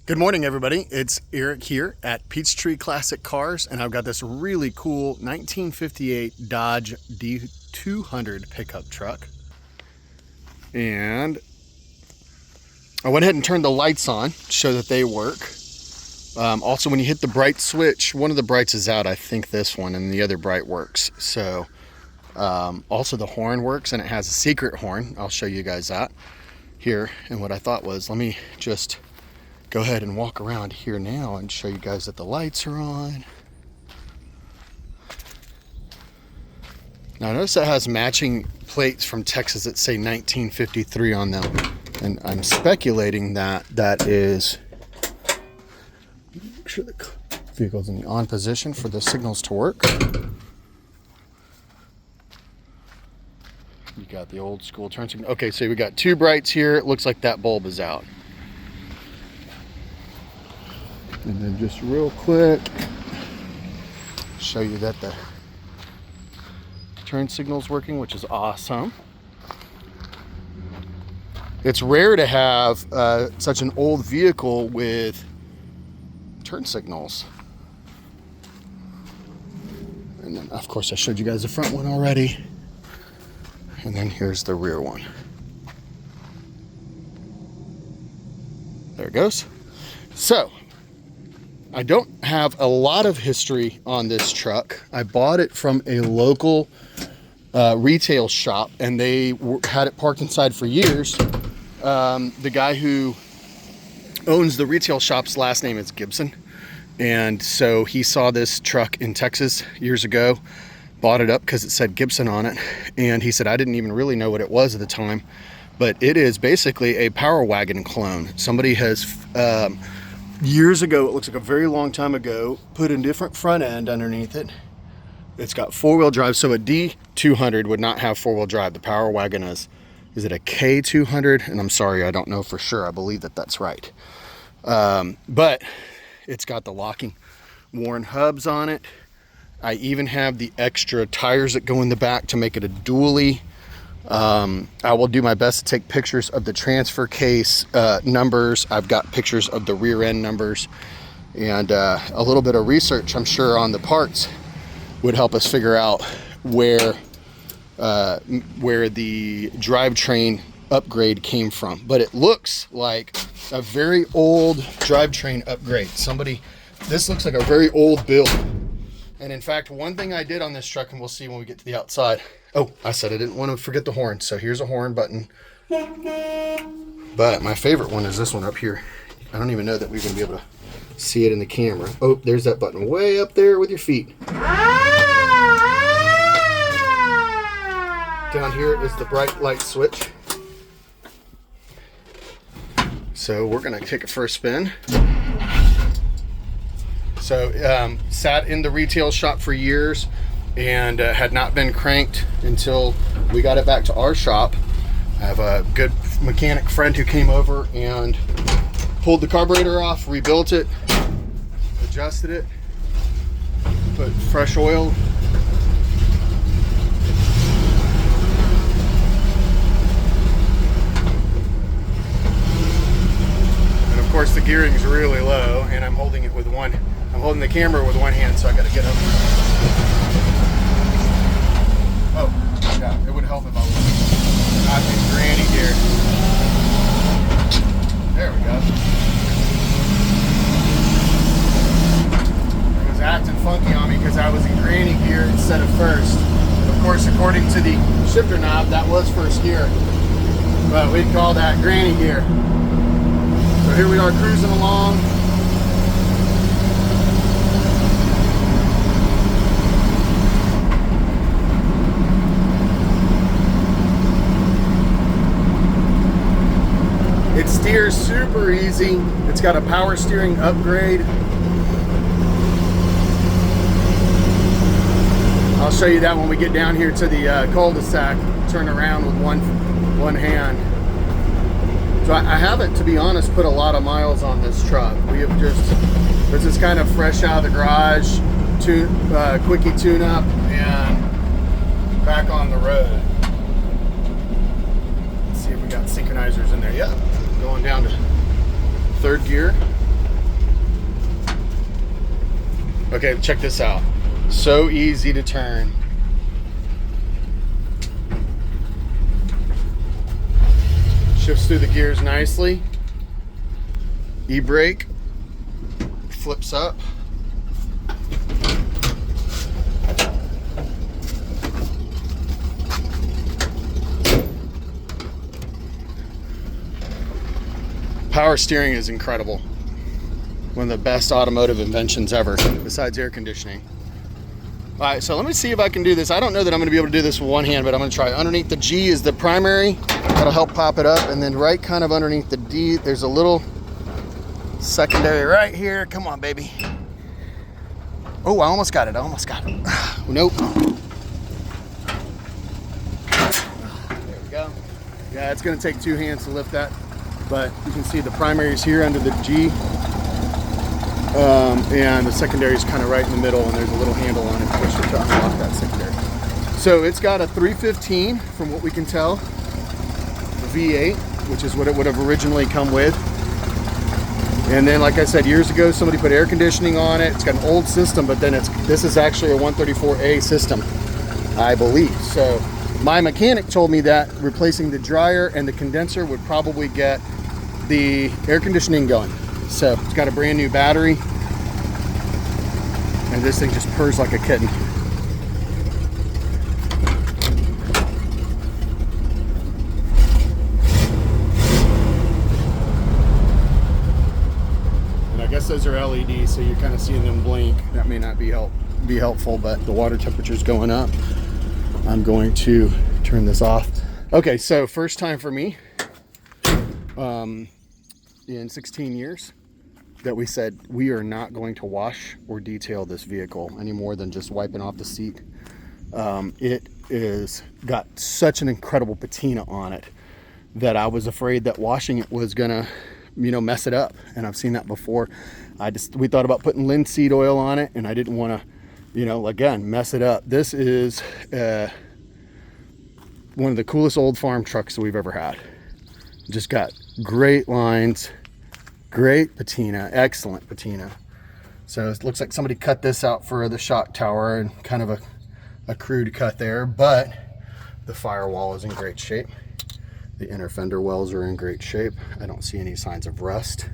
Good morning, everybody. It's Eric here at Peachtree Classic Cars, and I've got this really cool 1958 Dodge D200 pickup truck. And I went ahead and turned the lights on to show that they work. Also, when you hit the bright switch, one of the brights is out, I think this one, and the other bright works. So, also the horn works, and it has a secret horn. I'll show you guys that here. And what I thought was, let me just go ahead and walk around here now and show you guys that the lights are on. Now notice it has matching plates from Texas that say 1953 on them, and I'm speculating that that is, make sure the vehicle's in the on position for the signals to work. You got the old school turn signal. Okay, so we got two brights here. It looks like that bulb is out. And then just real quick, show you that the turn signal's working, which is awesome. It's rare to have such an old vehicle with turn signals. And then, of course, I showed you guys the front one already. And then here's the rear one. There it goes. So, I don't have a lot of history on this truck. I bought it from a local retail shop, and they had it parked inside for years. The guy who owns the retail shop's last name is Gibson, and so he saw this truck in Texas years ago, bought it up because it said Gibson on it, and he said, I didn't even really know what it was at the time, but it is basically a Power Wagon clone. Somebody has years ago, it looks like a very long time ago, put a different front end underneath it. It's got four-wheel drive, so a D200 would not have four-wheel drive. The Power Wagon is it a K200? And I'm sorry, I don't know for sure. I believe that that's right. But it's got the locking Warren hubs on it. I even have the extra tires that go in the back to make it a dually. I will do my best to take pictures of the transfer case numbers. I've got pictures of the rear end numbers, and a little bit of research, I'm sure, on the parts would help us figure out where the drivetrain upgrade came from. But it looks like a very old drivetrain upgrade. This looks like a very old build. And in fact, one thing I did on this truck, and we'll see when we get to the outside. Oh, I said I didn't want to forget the horn. So here's a horn button. But my favorite one is this one up here. I don't even know that we're going to be able to see it in the camera. Oh, there's that button way up there with your feet. Down here is the bright light switch. So we're going to take it for a spin. So sat in the retail shop for years and had not been cranked until we got it back to our shop. I have a good mechanic friend who came over and pulled the carburetor off, rebuilt it, adjusted it, put fresh oil. And of course the gearing's really low, and I'm holding it with I'm holding the camera with one hand, so I gotta get up. Oh, yeah, it would help if I was not in granny gear. There we go. It was acting funky on me because I was in granny gear instead of first. Of course, according to the shifter knob, that was first gear, but we'd call that granny gear. So here we are cruising along. It steers super easy. It's got a power steering upgrade. I'll show you that when we get down here to the cul-de-sac. Turn around with one hand. So I haven't, to be honest, put a lot of miles on this truck. This is kind of fresh out of the garage, quickie tune-up, and back on the road. Let's see if we got synchronizers in there. Yeah, going down to third gear. Okay, check this out. So easy to turn. Shifts through the gears nicely. E-brake. Flips up. Power steering is incredible. One of the best automotive inventions ever, besides air conditioning. All right, so let me see if I can do this. I don't know that I'm gonna be able to do this with one hand, but I'm gonna try. Underneath the G is the primary. That'll help pop it up. And then right kind of underneath the D, there's a little secondary right here. Come on, baby. Oh, I almost got it, Nope. There we go. Yeah, it's gonna take two hands to lift that. But you can see the primary is here under the G. And the secondary is kind of right in the middle, and there's a little handle on it to push it to unlock that secondary. So it's got a 315 from what we can tell, a V8, which is what it would have originally come with. And then, like I said, years ago, somebody put air conditioning on it. It's got an old system, but then this is actually a 134A system, I believe. So my mechanic told me that replacing the dryer and the condenser would probably get the air conditioning going. So it's got a brand new battery, and this thing just purrs like a kitten. And I guess those are LEDs, so you're kind of seeing them blink. That may not be helpful, but the water temperature's going up. I'm going to turn this off. Okay, so first time for me in 16 years that we said we are not going to wash or detail this vehicle any more than just wiping off the seat. It is got such an incredible patina on it that I was afraid that washing it was gonna, mess it up. And I've seen that before. We thought about putting linseed oil on it, and I didn't want to, again, mess it up. This is one of the coolest old farm trucks that we've ever had. Just got great lines, great patina, excellent patina. So it looks like somebody cut this out for the shock tower, and kind of a crude cut there, but the firewall is in great shape. The inner fender wells are in great shape. I don't see any signs of rust.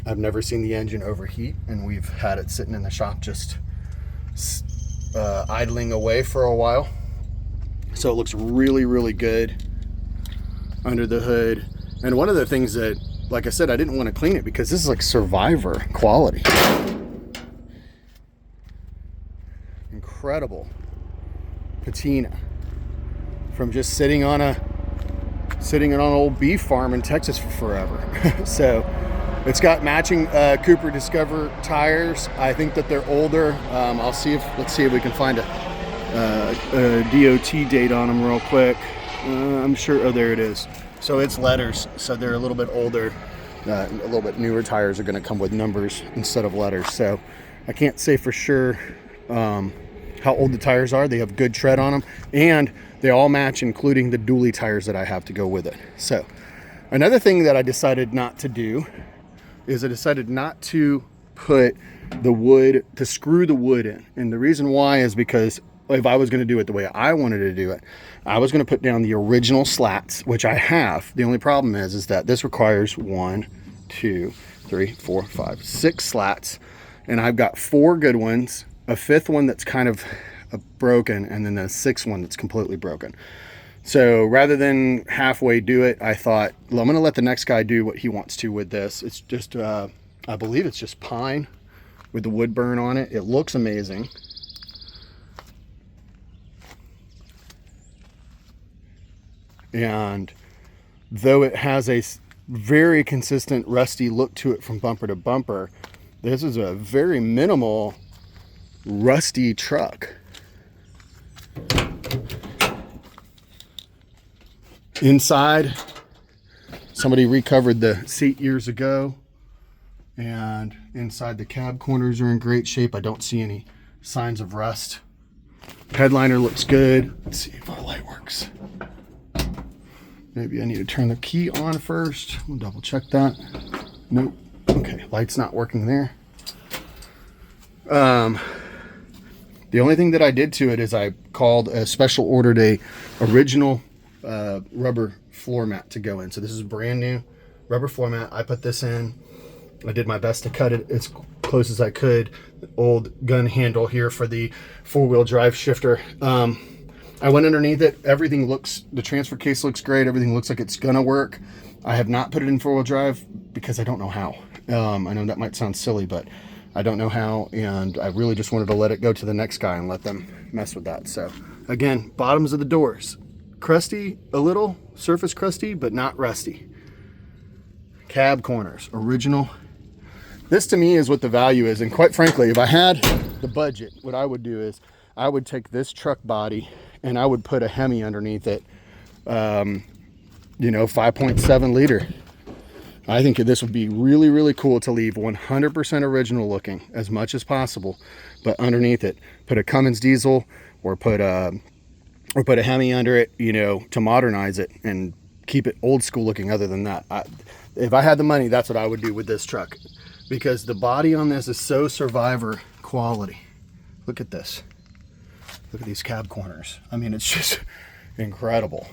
I've never seen the engine overheat, and we've had it sitting in the shop just idling away for a while. So it looks really, really good under the hood. And one of the things that, like I said, I didn't want to clean it because this is like Survivor quality. Incredible patina from just sitting on an old beef farm in Texas for forever. So it's got matching Cooper Discover tires. I think that they're older. Let's see if we can find a DOT date on them real quick. I'm sure, oh, there it is. So it's letters, so they're a little bit older. A little bit newer tires are gonna come with numbers instead of letters. So I can't say for sure how old the tires are. They have good tread on them, and they all match, including the dually tires that I have to go with it. So another thing that I decided not to do is I decided not to put the wood, to screw the wood in. And the reason why is because if I was going to do it the way I wanted to do it, I was going to put down the original slats, which I have. The only problem is that this requires 1, 2, 3, 4, 5, 6 slats. And I've got 4 good ones, a 5th one that's kind of broken, and then a 6th one that's completely broken. So rather than halfway do it, I thought, well, I'm going to let the next guy do what he wants to with this. It's just, I believe it's just pine with the wood burn on it. It looks amazing. And though it has a very consistent rusty look to it from bumper to bumper, this is a very minimal rusty truck. Inside, somebody recovered the seat years ago, and inside the cab corners are in great shape. I don't see any signs of rust. Headliner looks good. Let's see if our light works. Maybe I need to turn the key on first. We'll double check that. Nope. Okay, light's not working there. The only thing that I did to it is I ordered a original rubber floor mat to go in. So this is a brand new rubber floor mat. I put this in. I did my best to cut it as close as I could. Old gun handle here for the 4-wheel drive shifter. I went underneath it. The transfer case looks great. Everything looks like it's gonna work. I have not put it in 4-wheel drive because I don't know how. I know that might sound silly, but I don't know how, and I really just wanted to let it go to the next guy and let them mess with that. So again, bottoms of the doors, crusty, a little surface crusty, but not rusty. Cab corners, original. This to me is what the value is, and quite frankly, if I had the budget, what I would do is I would take this truck body and I would put a Hemi underneath it, 5.7 liter. I think this would be really, really cool to leave 100% original looking as much as possible, but underneath it, put a Cummins diesel or put a Hemi under it, to modernize it and keep it old school looking. Other than that, if I had the money, that's what I would do with this truck, because the body on this is so survivor quality. Look at this. Look at these cab corners. I mean, it's just incredible.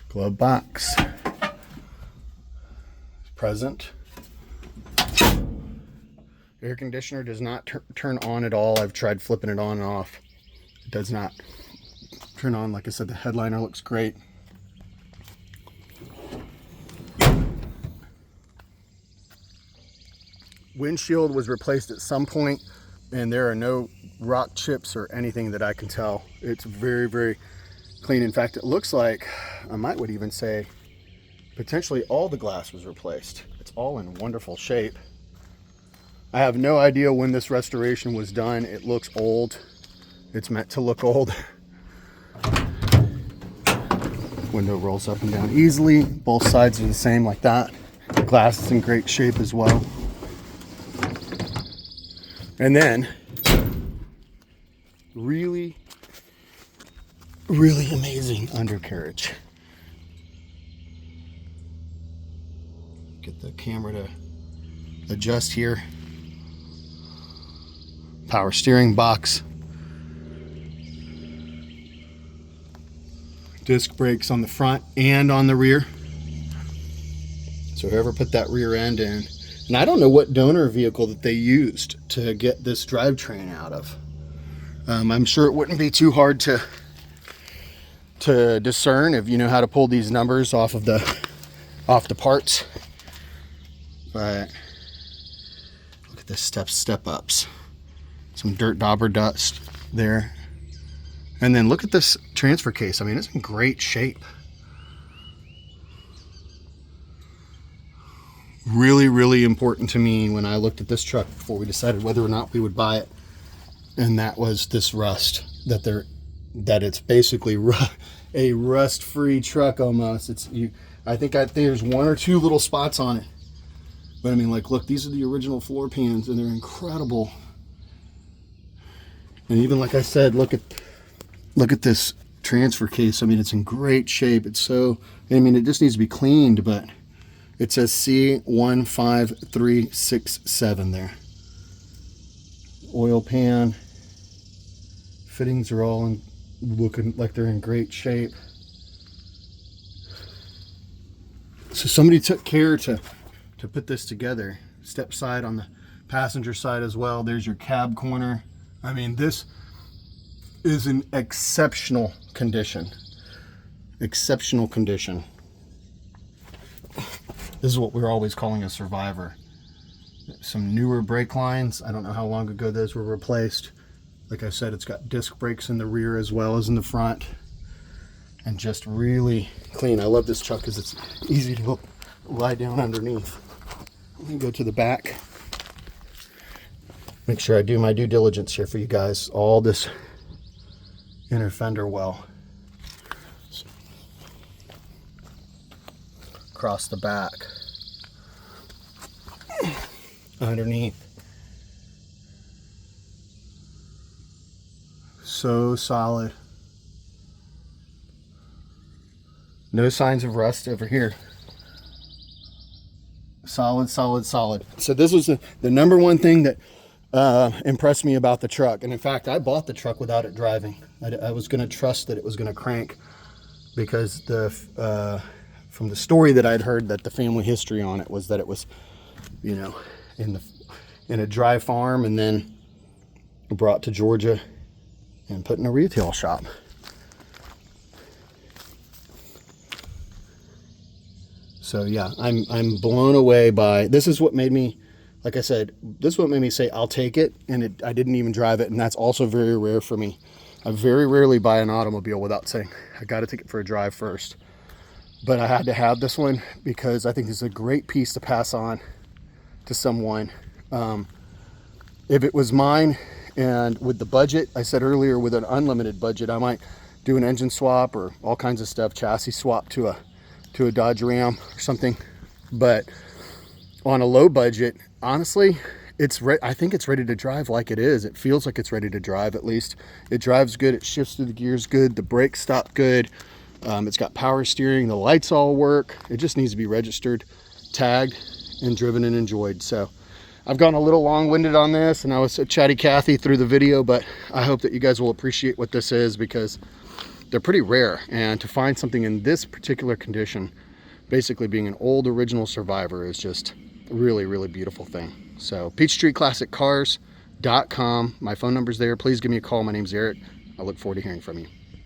Glove box, present. Air conditioner does not turn on at all. I've tried flipping it on and off. It does not turn on. Like I said, the headliner looks great. Windshield was replaced at some point, and there are no rock chips or anything that I can tell. It's very, very clean. In fact, it looks like, would even say potentially all the glass was replaced. It's all in wonderful shape. I have no idea when this restoration was done. It looks old. It's meant to look old. Window rolls up and down easily. Both sides are the same like that. The glass is in great shape as well. And then really amazing undercarriage. Get the camera to adjust here. Power steering box. Disc brakes on the front and on the rear. So whoever put that rear end in, and I don't know what donor vehicle that they used to get this drivetrain out of. I'm sure it wouldn't be too hard to discern if you know how to pull these numbers off the parts. But look at this step ups. Some dirt dauber dust there. And then look at this transfer case. I mean, it's in great shape. Really, really important to me when I looked at this truck before we decided whether or not we would buy it. And that was this rust, that it's basically a rust-free truck almost. I think there's one or two little spots on it. But I mean, like, look, these are the original floor pans and they're incredible. And even like I said, look at this transfer case. I mean, it's in great shape. It just needs to be cleaned, but it says C15367 there. Oil pan. Fittings are all looking like they're in great shape. So somebody took care to put this together. Step side on the passenger side as well. There's your cab corner. I mean, this is in exceptional condition. Exceptional condition. This is what we're always calling a survivor. Some newer brake lines. I don't know how long ago those were replaced. Like I said, it's got disc brakes in the rear as well as in the front. And just really clean. I love this truck because it's easy to lie down underneath. Let me go to the back. Make sure I do my due diligence here for you guys. All this inner fender well. Across the back. Underneath. So solid. No signs of rust over here. Solid, solid, solid. So this was the number one thing that impressed me about the truck. And in fact, I bought the truck without it driving. I was going to trust that it was going to crank, because from the story that I'd heard, that the family history on it was that it was, you know, in a dry farm and then brought to Georgia and put in a retail shop. So yeah, I'm blown away by, this is what made me, like I said, this is what made me say I'll take it, and I didn't even drive it, and that's also very rare for me. I very rarely buy an automobile without saying I got to take it for a drive first. But I had to have this one because I think it's a great piece to pass on to someone. If it was mine, and with the budget, I said earlier, with an unlimited budget, I might do an engine swap or all kinds of stuff, chassis swap to a Dodge Ram or something. But on a low budget, honestly, I think it's ready to drive like it is. It feels like it's ready to drive, at least. It drives good, it shifts through the gears good, the brakes stop good. It's got power steering, the lights all work. It just needs to be registered, tagged, and driven and enjoyed. So I've gone a little long-winded on this, and I was a chatty Cathy through the video, but I hope that you guys will appreciate what this is, because they're pretty rare. And to find something in this particular condition, basically being an old original Survivor, is just a really, really beautiful thing. So PeachTreeClassicCars.com. My phone number's there. Please give me a call. My name's Eric. I look forward to hearing from you.